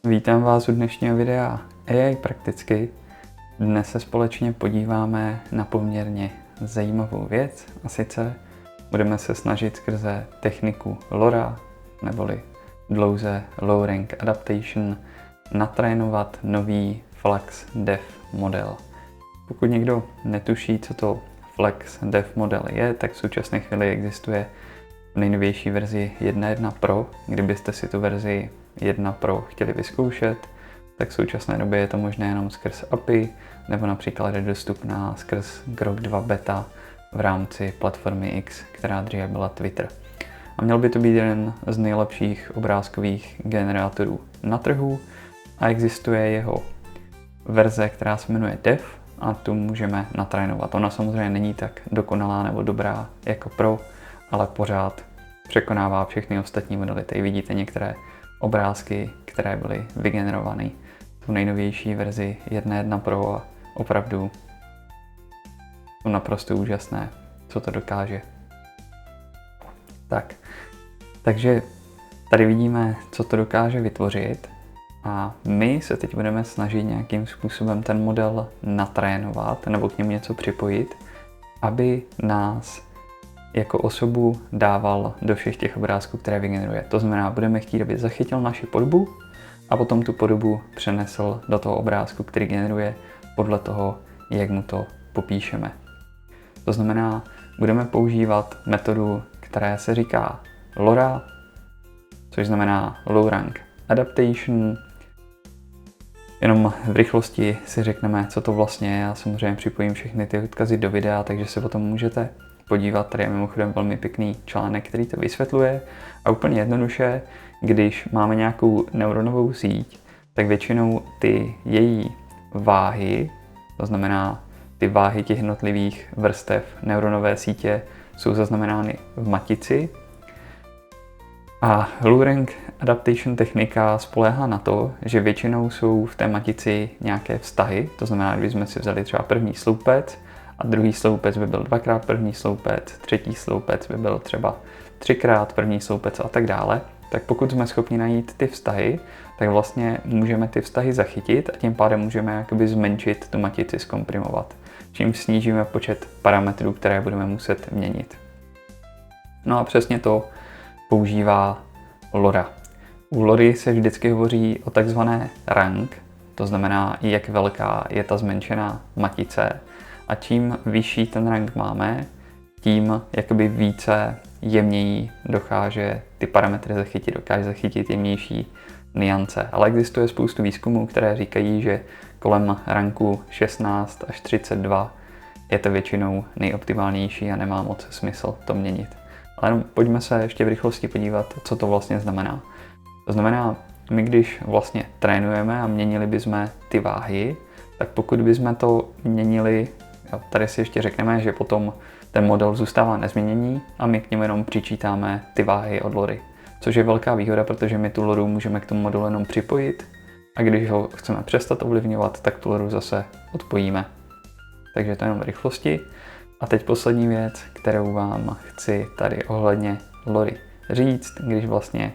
Vítám vás u dnešního videa AI prakticky. Dnes se společně podíváme na poměrně zajímavou věc, a sice budeme se snažit skrze techniku LoRa, neboli dlouze Low Rank Adaptation, natrénovat nový FluxDev model. Pokud někdo netuší, co to FluxDev model je, tak v současné chvíli existuje v nejnovější verzi 1.1 Pro. Kdybyste si tu verzi 1 Pro chtěli vyzkoušet, tak v současné době je to možné jenom skrz API, nebo například je dostupná skrz Grok 2 Beta v rámci platformy X, která dříve byla Twitter. A měl by to být jeden z nejlepších obrázkových generátorů na trhu a existuje jeho verze, která se jmenuje Dev, a tu můžeme natrénovat. Ona samozřejmě není tak dokonalá nebo dobrá jako Pro, ale pořád překonává všechny ostatní modely. Tady vidíte některé obrázky, které byly vygenerovány v nejnovější verzi 1.1 Pro a opravdu jsou naprosto úžasné, co to dokáže. Takže tady vidíme, co to dokáže vytvořit, a my se teď budeme snažit nějakým způsobem ten model natrénovat nebo k němu něco připojit, aby nás jako osobu dával do všech těch obrázků, které vygeneruje. To znamená, budeme chtít, aby zachytil naši podobu a potom tu podobu přenesl do toho obrázku, který generuje podle toho, jak mu to popíšeme. To znamená, budeme používat metodu, která se říká LoRa, což znamená Low Rank Adaptation. Jenom v rychlosti si řekneme, co to vlastně je. Já samozřejmě připojím všechny ty odkazy do videa, takže se potom můžete podívat. Tady je mimochodem velmi pěkný článek, který to vysvětluje. A úplně jednoduše, když máme nějakou neuronovou síť, tak většinou ty její váhy, to znamená ty váhy těch jednotlivých vrstev neuronové sítě, jsou zaznamenány v matici. A Low Rank Adaptation technika spoléhá na to, že většinou jsou v té matici nějaké vztahy. To znamená, kdybychom si vzali třeba první sloupec a druhý sloupec by byl dvakrát první sloupec, třetí sloupec by byl třeba třikrát první sloupec a tak dále, tak pokud jsme schopni najít ty vztahy, tak vlastně můžeme ty vztahy zachytit a tím pádem můžeme jakoby zmenšit tu matici, zkomprimovat, čím snížíme počet parametrů, které budeme muset měnit. No a přesně to používá LoRa. U LoRy se vždycky hovoří o takzvané rank, to znamená, jak velká je ta zmenšená matice. A čím vyšší ten rank máme, tím jakoby více jemněji dokáže ty parametry zachytit, dokáže zachytit jemnější nuance. Ale existuje spoustu výzkumů, které říkají, že kolem ranku 16 až 32 je to většinou nejoptimálnější a nemá moc smysl to měnit. Ale pojďme se ještě v rychlosti podívat, co to vlastně znamená. To znamená, my když vlastně trénujeme a měnili bychom ty váhy, tak pokud bychom to měnili, tady si ještě řekneme, že potom ten model zůstává nezměněný a my k němu jenom přičítáme ty váhy od LoRy. Což je velká výhoda, protože my tu LoRu můžeme k tomu modelu jenom připojit a když ho chceme přestat ovlivňovat, tak tu LoRu zase odpojíme. Takže to jenom v rychlosti. A teď poslední věc, kterou vám chci tady ohledně LoRy říct. Když vlastně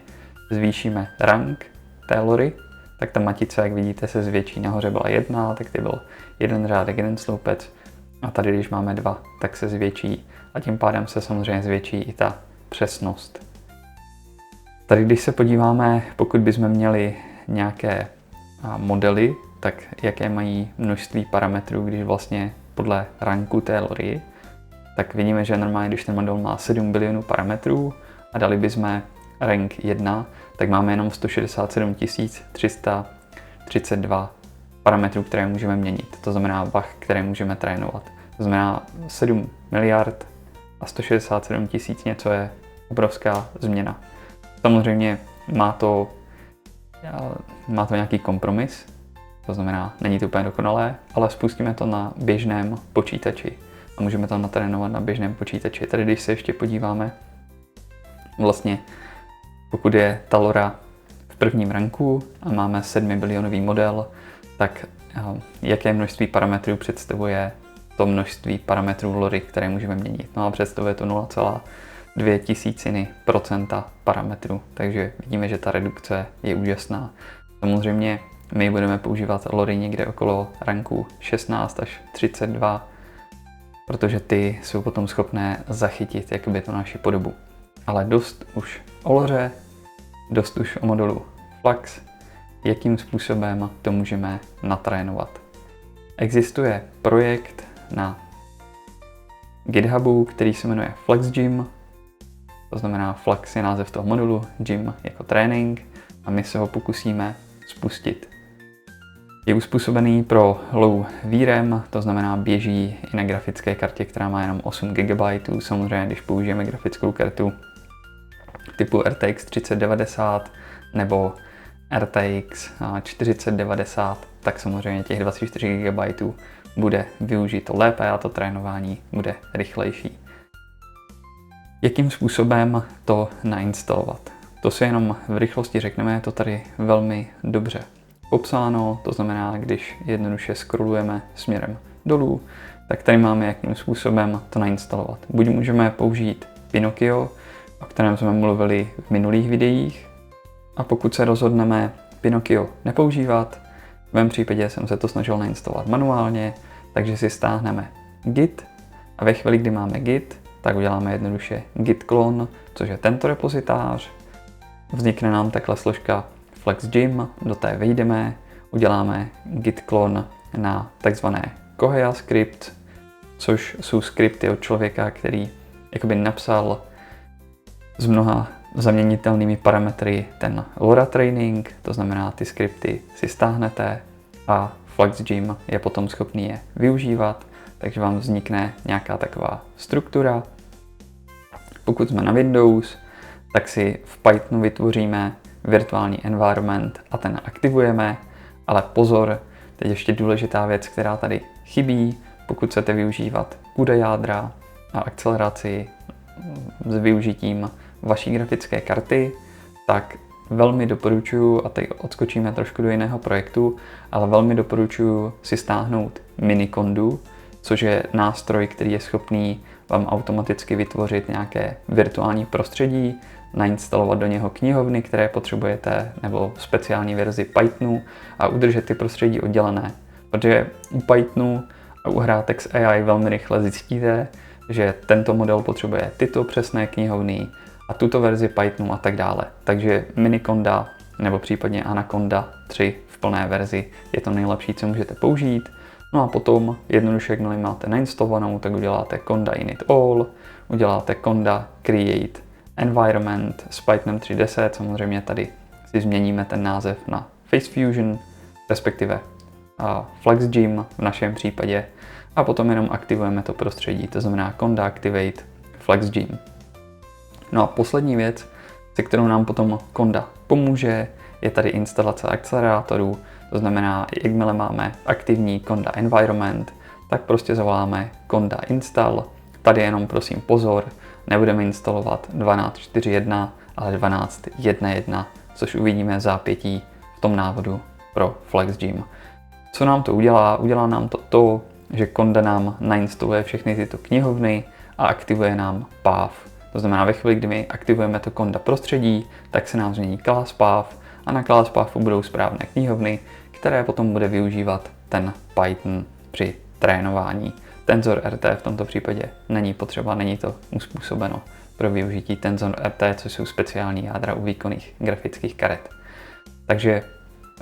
zvýšíme rank té LoRy, tak ta matice, jak vidíte, se zvětší. Nahoře byla 1, tak tady byl jeden řádek, jeden sloupec. A tady, když máme 2, tak se zvětší. A tím pádem se samozřejmě zvětší i ta přesnost. Tady, když se podíváme, pokud bychom měli nějaké modely, tak jaké mají množství parametrů, když vlastně podle ranku té LoRy, tak vidíme, že normálně, když ten model má 7 bilionů parametrů a dali bychom rank 1, tak máme jenom 167 332 parametrů, které můžeme měnit. To znamená vah, které můžeme trénovat. To znamená 7 miliard a 167 tisíc něco je obrovská změna. Samozřejmě má to nějaký kompromis, to znamená, není to úplně dokonalé, ale spustíme to na běžném počítači a můžeme to natrénovat na běžném počítači. Tady, když se ještě podíváme, vlastně pokud je ta LoRa v prvním ranku a máme 7 bilionový model, tak jaké množství parametrů představuje to množství parametrů LoRy, které můžeme měnit. No a představuje to 0,2 % parametrů, takže vidíme, že ta redukce je úžasná. Samozřejmě my budeme používat lory někde okolo ranku 16 až 32, protože ty jsou potom schopné zachytit jakoby tu naši podobu. Ale dost už o loře, dost už o modulu Flux, jakým způsobem to můžeme natrénovat. Existuje projekt na GitHubu, který se jmenuje Flux Gym, to znamená Flux je název toho modulu, Gym jako trénink a my se ho pokusíme spustit. Je uspůsobený pro low VRAM, to znamená běží i na grafické kartě, která má jenom 8 GB. Samozřejmě, když použijeme grafickou kartu typu RTX 3090 nebo RTX 4090, tak samozřejmě těch 24 GB bude využito lépe a to trénování bude rychlejší. Jakým způsobem to nainstalovat? To si jenom v rychlosti řekneme, je to tady velmi dobře popsáno, to znamená, když jednoduše scrollujeme směrem dolů, tak tady máme, jakým způsobem to nainstalovat. Buď můžeme použít Pinocchio, o kterém jsme mluvili v minulých videích, a pokud se rozhodneme Pinocchio nepoužívat, v mém případě jsem se to snažil nainstalovat manuálně, takže si stáhneme Git a ve chvíli, kdy máme Git, tak uděláme jednoduše git clone, což je tento repozitář. Vznikne nám takhle složka Flux Gym, do té vejdeme, uděláme git clone na takzvané Kohea script, což jsou skripty od člověka, který jakoby napsal s mnoha zaměnitelnými parametry ten LoRa training, to znamená, ty skripty si stáhnete a Flux Gym je potom schopný je využívat, takže vám vznikne nějaká taková struktura. Pokud jsme na Windows, tak si v Pythonu vytvoříme virtuální environment a ten aktivujeme, ale pozor, teď ještě důležitá věc, která tady chybí, pokud chcete využívat CUDA jádra a akceleraci s využitím vaší grafické karty, tak velmi doporučuji, a teď odskočíme trošku do jiného projektu, ale velmi doporučuji si stáhnout Minicondu, což je nástroj, který je schopný vám automaticky vytvořit nějaké virtuální prostředí, nainstalovat do něho knihovny, které potřebujete, nebo speciální verzi Pythonu a udržet ty prostředí oddělené. Protože u Pythonu a u hrátek s AI velmi rychle zjistíte, že tento model potřebuje tyto přesné knihovny a tuto verzi Pythonu a tak dále. Takže Miniconda nebo případně Anaconda 3 v plné verzi je to nejlepší, co můžete použít. No a potom jednoduše, jakmile máte nainstalovanou, tak uděláte conda init all, uděláte conda create environment s Pythonem 3.10, samozřejmě tady si změníme ten název na Face Fusion, respektive Flux Gym v našem případě, a potom jenom aktivujeme to prostředí, to znamená conda activate Flux Gym. No a poslední věc, se kterou nám potom conda pomůže, je tady instalace akcelerátorů. To znamená, jakmile máme aktivní conda environment, tak prostě zavoláme conda install. Tady jenom prosím pozor, nebudeme instalovat 12.4.1, ale 12.1.1, což uvidíme v zápětí v tom návodu pro Flux Gym. Co nám to udělá? Udělá nám to, že conda nám nainstaluje všechny tyto knihovny a aktivuje nám path. To znamená, ve chvíli, kdy my aktivujeme to conda prostředí, tak se nám změní class path a na class pathu budou správné knihovny, které potom bude využívat ten Python při trénování. TensorRT v tomto případě není potřeba, není to uspůsobeno pro využití TensorRT, což jsou speciální jádra u výkonných grafických karet. Takže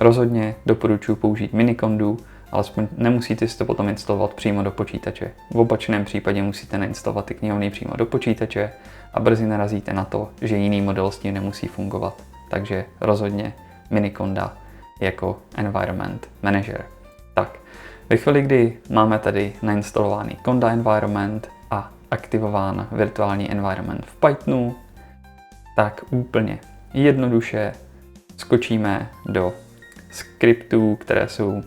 rozhodně doporučuji použít Minicondu, alespoň nemusíte si to potom instalovat přímo do počítače. V opačném případě musíte nainstalovat ty knihovny přímo do počítače a brzy narazíte na to, že jiný model s tím nemusí fungovat. Takže rozhodně Miniconda jako Environment Manager. Tak, ve chvíli, kdy máme tady nainstalovaný conda environment a aktivován virtuální environment v Pythonu, tak úplně jednoduše skočíme do skriptů, které jsou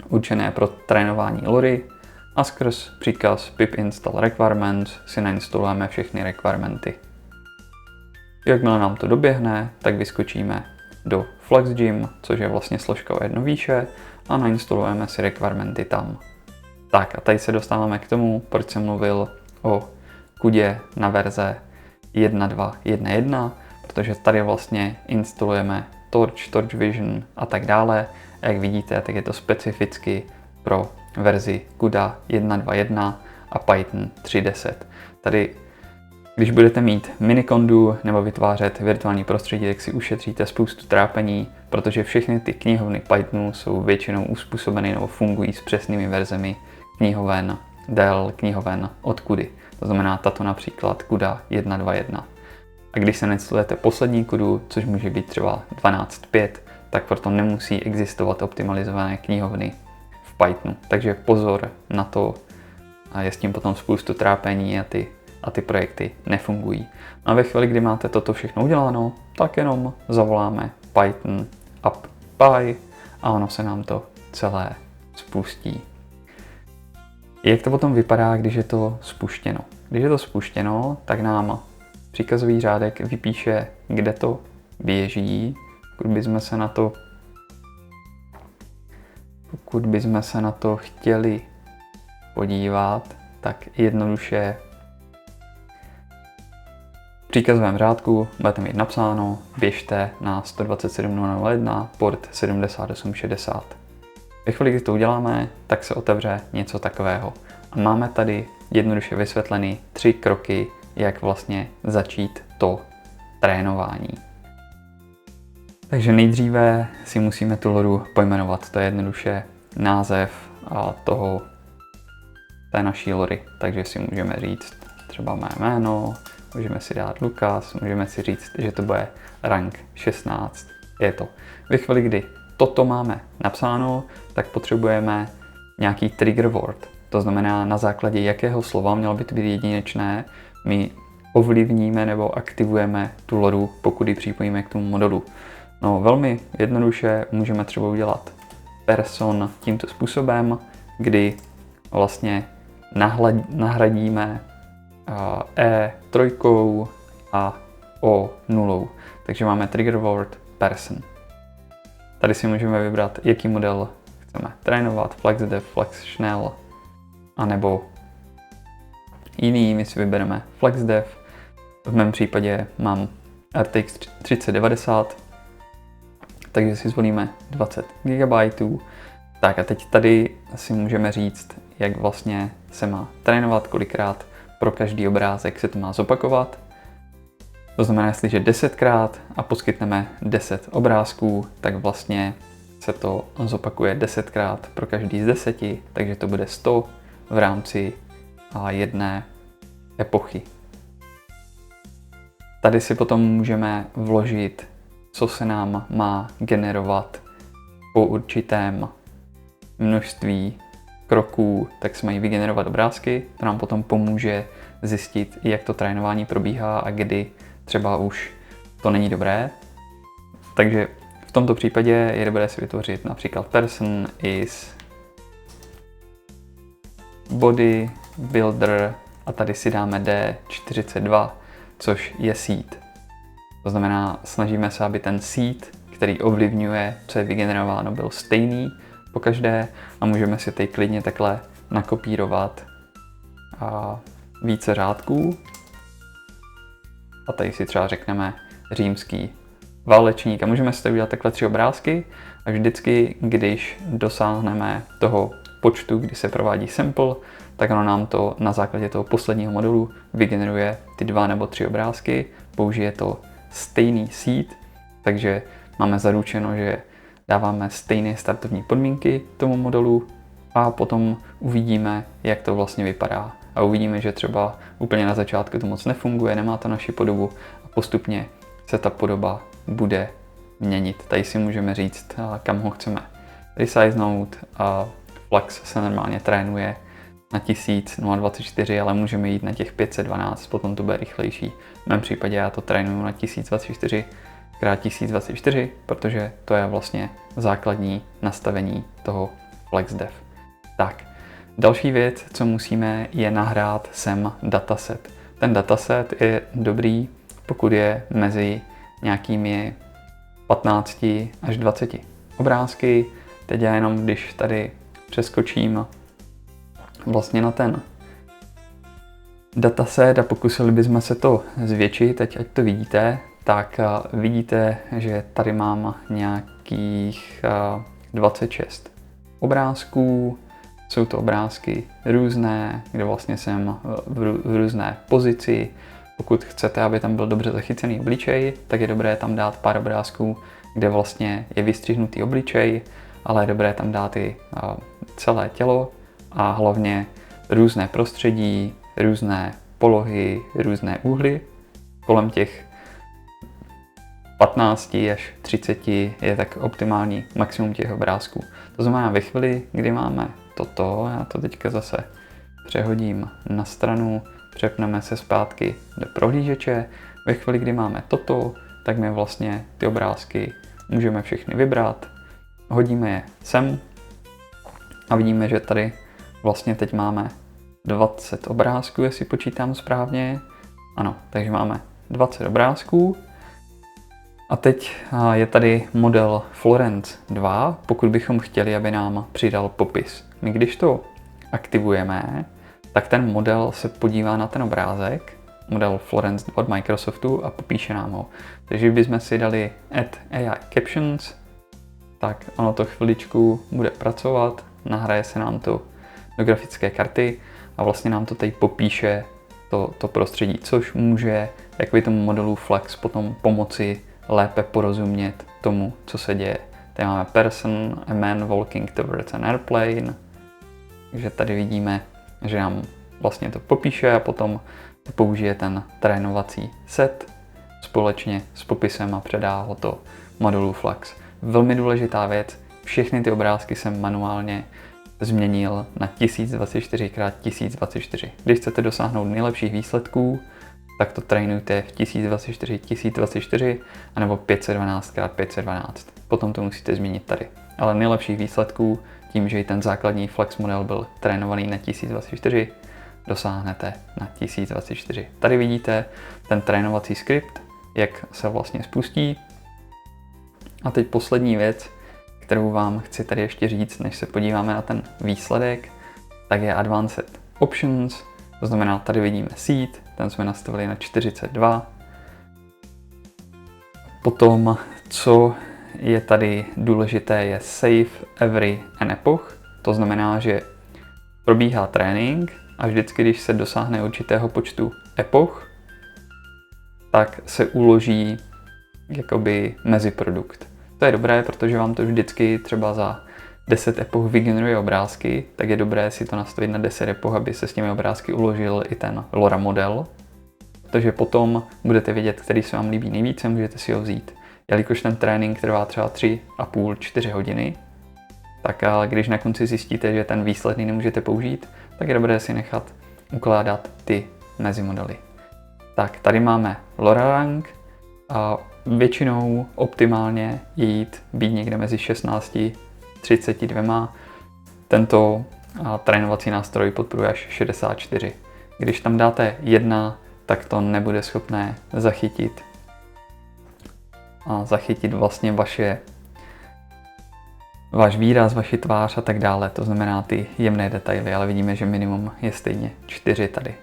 určené pro trénování lory a skrz příkaz pip install requirements si nainstalujeme všechny requirementy. Jakmile nám to doběhne, tak vyskočíme do Flux Gym, což je vlastně složka o jedno výše, a nainstalujeme si requirementy tam. Tak a tady se dostáváme k tomu, proč jsem mluvil o CUDě na verze 1.2.1.1, protože tady vlastně instalujeme Torch Vision a tak dále. A jak vidíte, tak je to specificky pro verzi CUDA 1.2.1 a Python 3.10. Tady, když budete mít minikondu nebo vytvářet virtuální prostředí, tak si ušetříte spoustu trápení, protože všechny ty knihovny Pythonu jsou většinou uspůsobeny nebo fungují s přesnými verzemi knihoven Dell, knihoven od CUDY. To znamená tato například CUDA 1.2.1. A když se nainstalujete poslední CUDu, což může být třeba 12.5, tak proto nemusí existovat optimalizované knihovny v Pythonu. Takže pozor na to, a je s tím potom spoustu trápení a ty projekty nefungují. No a ve chvíli, kdy máte toto všechno uděláno, tak jenom zavoláme Python up py a ono se nám to celé spustí. Jak to potom vypadá, když je to spuštěno? Když je to spuštěno, tak nám příkazový řádek vypíše, kde to běží. Pokud bychom se na to chtěli podívat, tak jednoduše v příkazovém řádku budete mít napsáno běžte na 127.0.0.1 port 7860. Ve chvíli, kdy to uděláme, tak se otevře něco takového. A máme tady jednoduše vysvětleny 3 kroky, jak vlastně začít to trénování. Takže nejdříve si musíme tu loru pojmenovat. To je jednoduše název té naší lory. Takže si můžeme říct třeba mé jméno, můžeme si dát Lukas, můžeme si říct, že to bude rank 16. Je to. Ve chvíli, kdy toto máme napsáno, tak potřebujeme nějaký trigger word. To znamená, na základě jakého slova, mělo by to být jedinečné, my ovlivníme nebo aktivujeme tu loru, pokud ji připojíme k tomu modulu. No, velmi jednoduše můžeme třeba udělat person tímto způsobem, kdy vlastně nahradíme E3 a O0. Takže máme trigger word person. Tady si můžeme vybrat, jaký model chceme trénovat, FlexDev, FlexSnell, anebo jiný, my si vybereme FlexDev. V mém případě mám RTX 3090, takže si zvolíme 20 GB. Tak a teď tady si můžeme říct, jak vlastně se má trénovat, kolikrát pro každý obrázek se to má zopakovat. To znamená, jestliže 10krát a poskytneme 10 obrázků, tak vlastně se to zopakuje 10krát pro každý z 10, takže to bude 100 v rámci jedné epochy. Tady si potom můžeme vložit, co se nám má generovat po určitém množství kroků, tak se mají vygenerovat obrázky. To nám potom pomůže zjistit, jak to trénování probíhá a kdy třeba už to není dobré. Takže v tomto případě je dobré si vytvořit například person is body builder a tady si dáme D42, což je seed. To znamená, snažíme se, aby ten seed, který ovlivňuje, co je vygenerováno, byl stejný pokaždé a můžeme si tady klidně takhle nakopírovat více řádků. A tady si třeba řekneme římský válečník a můžeme si tady udělat takhle 3 obrázky a vždycky, když dosáhneme toho počtu, kdy se provádí sample, tak ono nám to na základě toho posledního modulu vygeneruje ty 2 nebo 3 obrázky, použije to stejný seed, takže máme zaručeno, že dáváme stejné startovní podmínky tomu modulu a potom uvidíme, jak to vlastně vypadá. A uvidíme, že třeba úplně na začátku to moc nefunguje, nemá to naši podobu a postupně se ta podoba bude měnit. Tady si můžeme říct, kam ho chceme resizenout. Flex se normálně trénuje na 1024, ale můžeme jít na těch 512, potom to bude rychlejší. V mém případě já to trénuju na 1024 x 1024, protože to je vlastně základní nastavení toho FlexDev. Tak, další věc, co musíme, je nahrát sem dataset. Ten dataset je dobrý, pokud je mezi nějakými 15 až 20 obrázky. Teď já jenom, když tady přeskočím vlastně na ten dataset a pokusili bychom se to zvětšit, teď ať to vidíte, tak vidíte, že tady mám nějakých 26 obrázků. Jsou to obrázky různé, kde vlastně jsem v různé pozici. Pokud chcete, aby tam byl dobře zachycený obličej, tak je dobré tam dát pár obrázků, kde vlastně je vystřihnutý obličej, ale je dobré tam dát i celé tělo a hlavně různé prostředí, různé polohy, různé úhly. Kolem těch 15 až 30 je tak optimální maximum těch obrázků. To znamená, ve chvíli, kdy máme toto, já to teďka zase přehodím na stranu, přepneme se zpátky do prohlížeče. Ve chvíli, kdy máme toto, tak my vlastně ty obrázky můžeme všechny vybrat, hodíme je sem a vidíme, že tady vlastně teď máme 20 obrázků, jestli počítám správně. Ano, takže máme 20 obrázků. A teď je tady model Florence 2, pokud bychom chtěli, aby nám přidal popis. My když to aktivujeme, tak ten model se podívá na ten obrázek, model Florence 2 od Microsoftu a popíše nám ho. Takže kdybychom si dali Add AI Captions, tak ono to chviličku bude pracovat, nahraje se nám to do grafické karty a vlastně nám to tady popíše to prostředí, což může jakoby tomu modelu Flex potom pomoci lépe porozumět tomu, co se děje. Tady máme person, a man walking towards an airplane. Takže tady vidíme, že nám vlastně to popíše a potom použije ten trénovací set společně s popisem a předá ho to modulu Flex. Velmi důležitá věc, všechny ty obrázky jsem manuálně změnil na 1024x1024. Když chcete dosáhnout nejlepších výsledků, tak to trénujte v 1024x1024 anebo 512x512. Potom to musíte změnit tady. Ale nejlepších výsledků, tím, že i ten základní Flex model byl trénovaný na 1024, dosáhnete na 1024. Tady vidíte ten trénovací skript, jak se vlastně spustí. A teď poslední věc, kterou vám chci tady ještě říct, než se podíváme na ten výsledek, tak je Advanced Options. To znamená, tady vidíme seed, ten jsme nastavili na 42. Potom, co je tady důležité, je Save Every an Epoch. To znamená, že probíhá trénink a vždycky, když se dosáhne určitého počtu epoch, tak se uloží jakoby meziprodukt. To je dobré, protože vám to vždycky třeba za 10 epoch vygeneruje obrázky, tak je dobré si to nastavit na 10 epoch, aby se s těmi obrázky uložil i ten LoRa model. Protože potom budete vědět, který se vám líbí nejvíce, můžete si ho vzít. Jelikož ten trénink trvá třeba 3,5–4 hodiny, tak když na konci zjistíte, že ten výsledný nemůžete použít, tak je dobré si nechat ukládat ty mezimodely. Tak tady máme LoRa rank a většinou optimálně být někde mezi 16–32. Tento trénovací nástroj podporuje až 64. Když tam dáte 1, tak to nebude schopné zachytit vlastně váš výraz, vaši tvář a tak dále. To znamená ty jemné detaily, ale vidíme, že minimum je stejně 4 tady.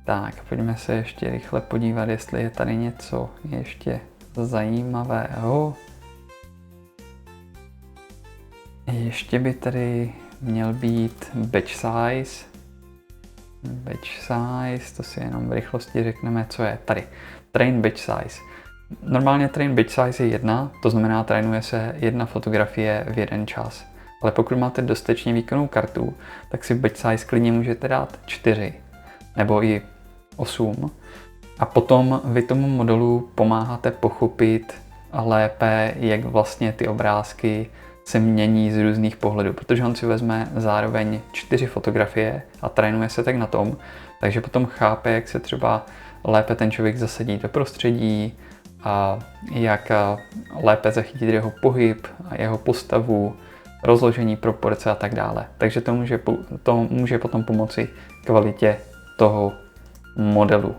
Tak, pojďme se ještě rychle podívat, jestli je tady něco ještě zajímavého. Ještě by tady měl být batch size. Batch size, to si jenom v rychlosti řekneme, co je tady. Train batch size. Normálně train batch size je 1, to znamená trénuje se 1 fotografie v jeden čas. Ale pokud máte dostatečně výkonnou kartu, tak si batch size klidně můžete dát 4 nebo i 8. A potom vy tomu modelu pomáháte pochopit lépe, jak vlastně ty obrázky se mění z různých pohledů, protože on si vezme zároveň 4 fotografie a trénuje se tak na tom, takže potom chápe, jak se třeba lépe ten člověk zasadí do prostředí a jak lépe zachytit jeho pohyb a jeho postavu, rozložení proporce a tak dále. Takže to může potom pomoci kvalitě toho modelu.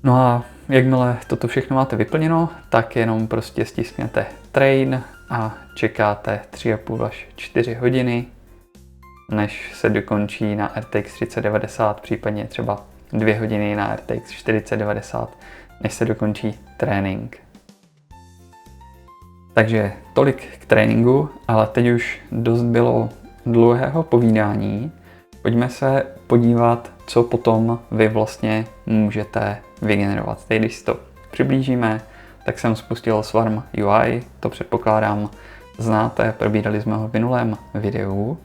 No a jakmile toto všechno máte vyplněno, tak jenom prostě stisknete train a čekáte 3,5 až 4 hodiny, než se dokončí na RTX 3090, případně třeba 2 hodiny na RTX 4090, než se dokončí trénink. Takže tolik k tréninku, ale teď už dost bylo dlouhého povídání. Pojďme se podívat, co potom vy vlastně můžete vygenerovat. Teď, když si to přiblížíme, tak jsem spustil Swarm UI, to předpokládám znáte, probírali jsme ho v minulém videu.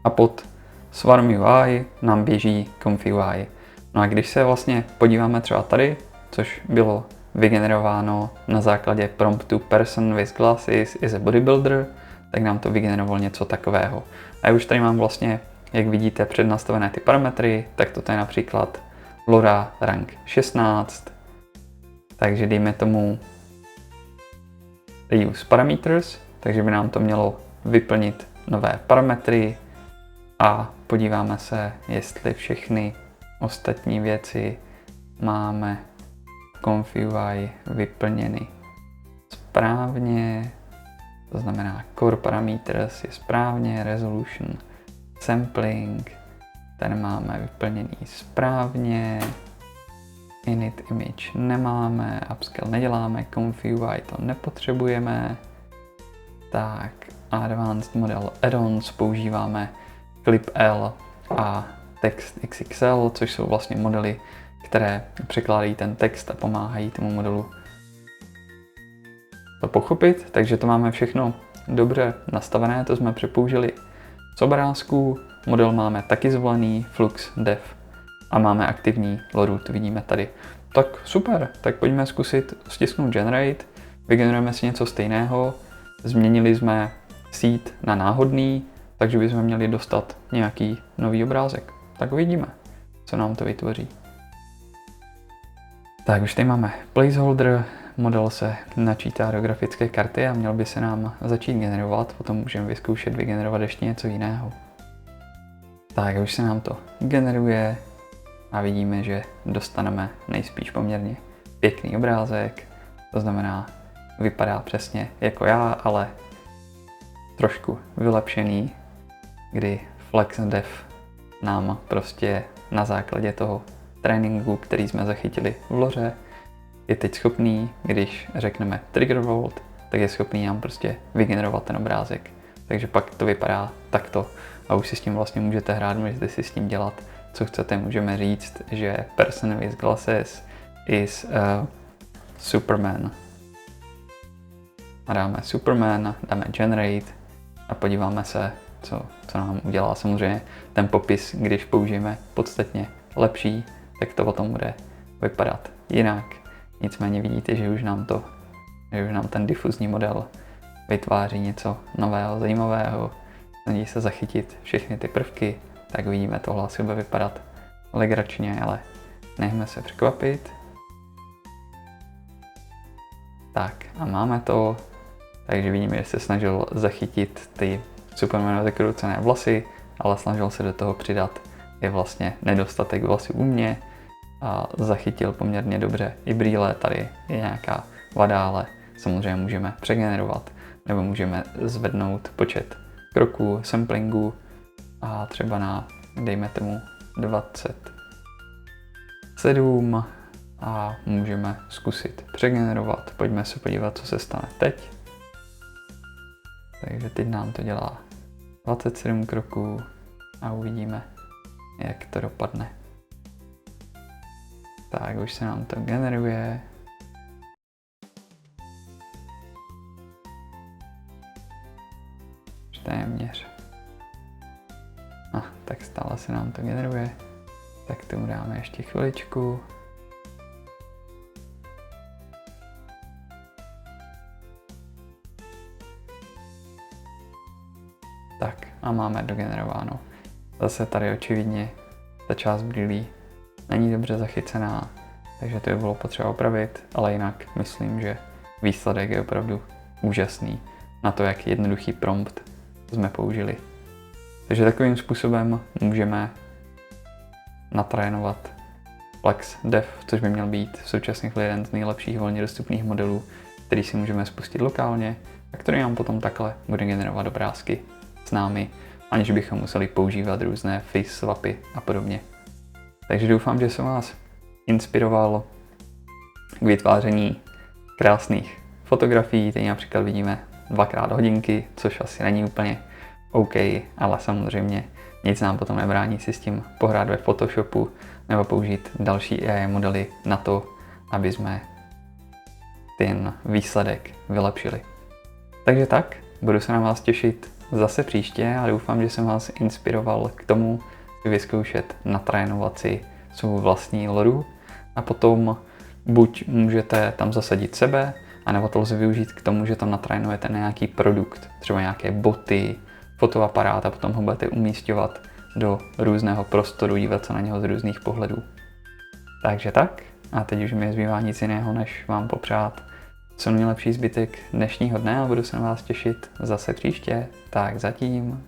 A pod Swarm UI nám běží Conf UI. No a když se vlastně podíváme třeba tady, což bylo vygenerováno na základě promptu Person with glasses is a bodybuilder, tak nám to vygenerovalo něco takového. A já už tady mám vlastně, jak vidíte, přednastavené ty parametry, tak toto je například Laura rank 16, takže dejme tomu use parameters, takže by nám to mělo vyplnit nové parametry a podíváme se, jestli všechny ostatní věci máme v Conf UI vyplněny správně, to znamená core parameters je správně, resolution, sampling, ten máme vyplněný správně, init image nemáme, upscale neděláme, Conf UI to nepotřebujeme, tak advanced model add-ons používáme Clip L a Text XXL, což jsou vlastně modely, které překládají ten text a pomáhají tomu modelu to pochopit, takže to máme všechno dobře nastavené, to jsme přepoužili z obrázků, model máme taky zvolený, Flux, Dev a máme aktivní Loru, to vidíme tady. Tak super, tak pojďme zkusit stisknout Generate, vygenerujeme si něco stejného, změnili jsme seed na náhodný, takže bychom měli dostat nějaký nový obrázek. Tak uvidíme, co nám to vytvoří. Tak už tady máme placeholder, model se načítá do grafické karty a měl by se nám začít generovat, potom můžeme vyzkoušet vygenerovat ještě něco jiného. Tak už se nám to generuje a vidíme, že dostaneme nejspíš poměrně pěkný obrázek, to znamená, vypadá přesně jako já, ale trošku vylepšený, kdy Flex Dev nám prostě na základě toho tréninku, který jsme zachytili v loře, je teď schopný, když řekneme trigger world, tak je schopný nám prostě vygenerovat ten obrázek. Takže pak to vypadá takto a už si s tím vlastně můžete hrát, můžete si s tím dělat, co chcete. Můžeme říct, že person with glasses is a Superman. A dáme Superman, dáme generate a podíváme se, co nám udělá. Samozřejmě ten popis, když použijeme podstatně lepší, tak to potom bude vypadat jinak. Nicméně vidíte, že už nám ten difuzní model vytváří něco nového, zajímavého, snaží se zachytit všechny ty prvky, tak vidíme, tohle asi bude vypadat legračně, ale nechme se překvapit. Tak a máme to, takže vidíme, že se snažil zachytit ty Supermanovy zakroucené vlasy, ale snažil se do toho přidat i vlastně nedostatek vlasů u mě a zachytil poměrně dobře i brýle, tady je nějaká vada, ale samozřejmě můžeme přegenerovat nebo můžeme zvednout počet kroků, samplingů a třeba na, dejme tomu 27 a můžeme zkusit přegenerovat. Pojďme se podívat, co se stane teď. Takže teď nám to dělá 27 kroků a uvidíme, jak to dopadne. Tak už se nám to generuje. Už téměř. Tak stále se nám to generuje. Tak tomu dáme ještě chviličku. Tak a máme dogenerováno. Zase tady očividně ta část brýlí není dobře zachycená, takže to by bylo potřeba opravit, ale jinak myslím, že výsledek je opravdu úžasný na to, jak jednoduchý prompt jsme použili. Takže takovým způsobem můžeme natrénovat Flex Dev, což by měl být v současné chvíli jeden z nejlepších volně dostupných modelů, který si můžeme spustit lokálně a který nám potom takhle bude generovat obrázky s námi, aniž bychom museli používat různé face swapy a podobně. Takže doufám, že jsem vás inspiroval k vytváření krásných fotografií. Teď například vidíme 2x hodinky, což asi není úplně OK, ale samozřejmě nic nám potom nebrání si s tím pohrát ve Photoshopu nebo použít další AI modely na to, aby jsme ten výsledek vylepšili. Takže tak, budu se na vás těšit zase příště a doufám, že jsem vás inspiroval k tomu vyzkoušet natrénovat si svou vlastní loru a potom buď můžete tam zasadit sebe, anebo to lze využít k tomu, že tam natrénujete na nějaký produkt, třeba nějaké boty, fotoaparát a potom ho budete umísťovat do různého prostoru, dívat se na něho z různých pohledů. Takže tak, a teď už mi nezbývá nic jiného, než vám popřát co nejlepší zbytek dnešního dne a budu se na vás těšit zase příště. Tak zatím.